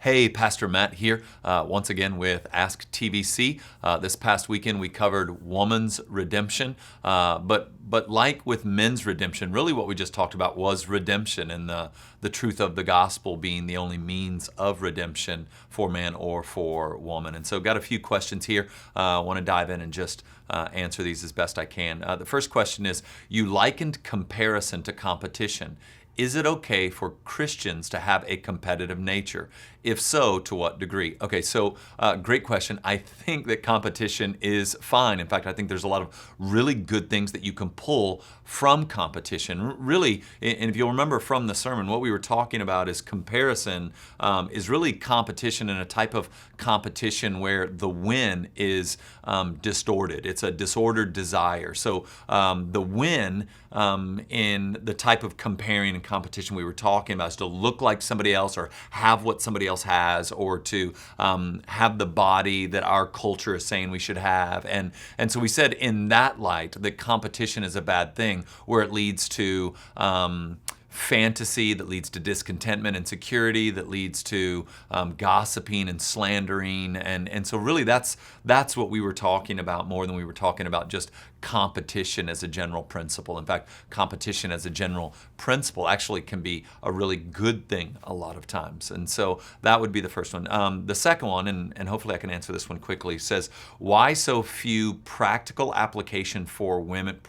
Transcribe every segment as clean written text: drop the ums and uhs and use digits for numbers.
Hey, Pastor Matt here, once again with Ask TVC. This past weekend we covered woman's redemption, but like with men's redemption, really what we just talked about was redemption and the truth of the gospel being the only means of redemption for man or for woman. And so got a few questions here. I want to dive in and just answer these as best I can. The first question is, you likened comparison to competition. Is it okay for Christians to have a competitive nature? If so, to what degree? Okay, so great question. I think that competition is fine. In fact, I think there's a lot of really good things that you can pull from competition. Really, and if you'll remember from the sermon, what we were talking about is comparison is really competition, and a type of competition where the win is distorted. It's a disordered desire. So the win in the type of comparing and competition we were talking about is to look like somebody else or have what somebody else has, or to have the body that our culture is saying we should have. And so we said in that light that competition is a bad thing, where it leads to fantasy, that leads to discontentment, insecurity, that leads to gossiping and slandering. And so really that's what we were talking about more than we were talking about just competition as a general principle. In fact, competition as a general principle actually can be a really good thing a lot of times. And so that would be the first one. The second one, and hopefully I can answer this one quickly, says, why so few practical applications for women's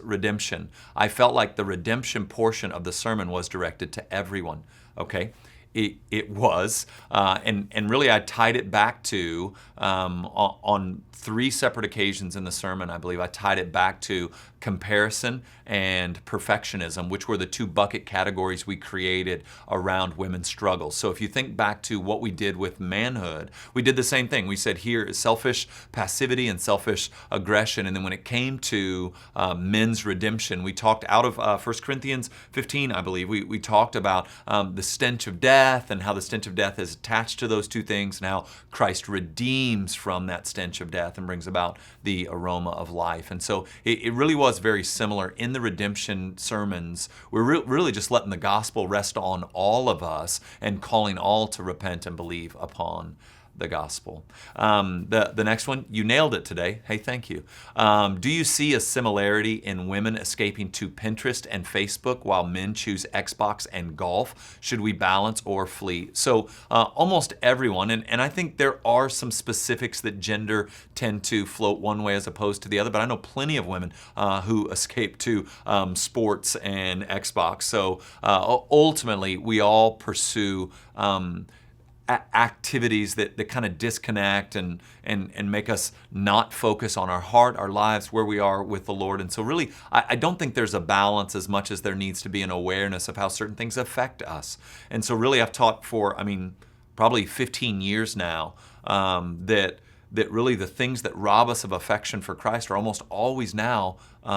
redemption? I felt like the redemption portion of the sermon was directed to everyone. Okay. It was, and really I tied it back to, on three separate occasions in the sermon, I believe, I tied it back to comparison and perfectionism, which were the two bucket categories we created around women's struggles. So if you think back to what we did with manhood, we did the same thing. We said here is selfish passivity and selfish aggression. And then when it came to men's redemption, we talked out of 1 Corinthians 15, I believe, we talked about the stench of death and how the stench of death is attached to those two things, and how Christ redeems from that stench of death and brings about the aroma of life. And so it really was very similar in the redemption sermons. We're really just letting the gospel rest on all of us and calling all to repent and believe upon the gospel. The next one, you nailed it today. Hey, thank you. Do you see a similarity in women escaping to Pinterest and Facebook while men choose Xbox and golf? Should we balance or flee? So almost everyone, and I think there are some specifics that gender tend to float one way as opposed to the other, but I know plenty of women who escape to sports and Xbox. So ultimately, we all pursue activities that kind of disconnect and make us not focus on our heart, our lives, where we are with the Lord. And so really, I don't think there's a balance as much as there needs to be an awareness of how certain things affect us. And so really, I've taught for, probably 15 years now, that really the things that rob us of affection for Christ are almost always now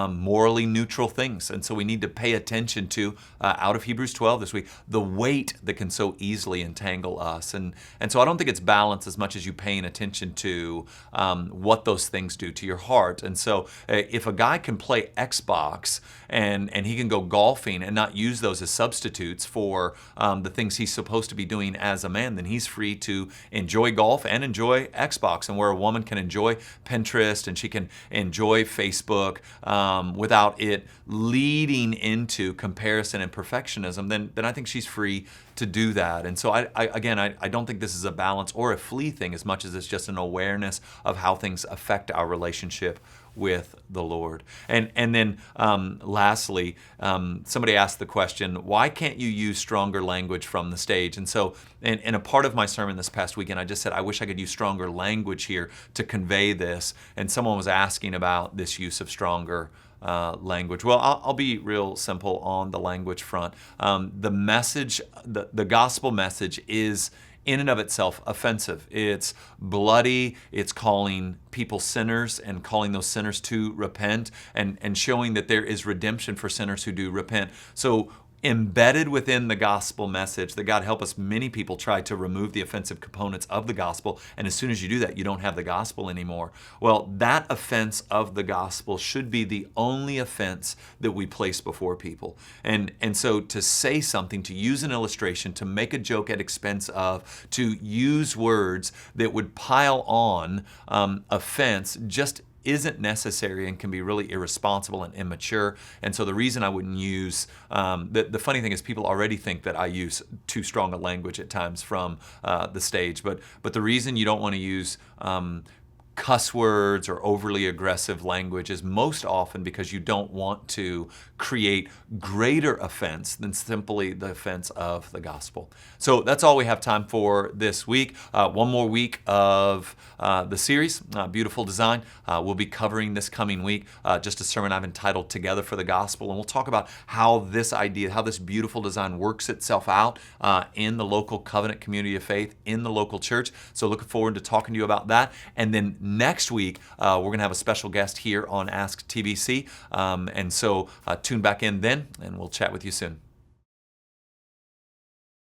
morally neutral things. And so we need to pay attention to, out of Hebrews 12 this week, the weight that can so easily entangle us. And so I don't think it's balance as much as you paying attention to what those things do to your heart. And so if a guy can play Xbox and he can go golfing and not use those as substitutes for the things he's supposed to be doing as a man, then he's free to enjoy golf and enjoy Xbox. And where a woman can enjoy Pinterest and she can enjoy Facebook, without it leading into comparison and perfectionism, then I think she's free to do that. And so I don't think this is a balance or a flee thing as much as it's just an awareness of how things affect our relationship with the Lord. And then lastly, somebody asked the question, why can't you use stronger language from the stage? And so in a part of my sermon this past weekend, I just said, I wish I could use stronger language here to convey this. And someone was asking about this use of stronger language. Well, I'll be real simple on the language front. The message, the gospel message is in and of itself offensive. It's bloody. It's calling people sinners and calling those sinners to repent, and showing that there is redemption for sinners who do repent. So embedded within the gospel message that God help us, many people try to remove the offensive components of the gospel, and as soon as you do that, you don't have the gospel anymore. Well, that offense of the gospel should be the only offense that we place before people. And so to say something, to use an illustration, to make a joke at expense of, to use words that would pile on offense just isn't necessary and can be really irresponsible and immature. And so the reason I wouldn't use, the funny thing is people already think that I use too strong a language at times from the stage, but the reason you don't want to use cuss words or overly aggressive language is most often because you don't want to create greater offense than simply the offense of the gospel. So that's all we have time for this week. One more week of the series, Beautiful Design. We'll be covering this coming week just a sermon I've entitled Together for the Gospel, and we'll talk about how this idea, how this beautiful design works itself out in the local covenant community of faith, in the local church. So looking forward to talking to you about that. And then next week, we're going to have a special guest here on Ask TBC. And so tune back in then, and we'll chat with you soon.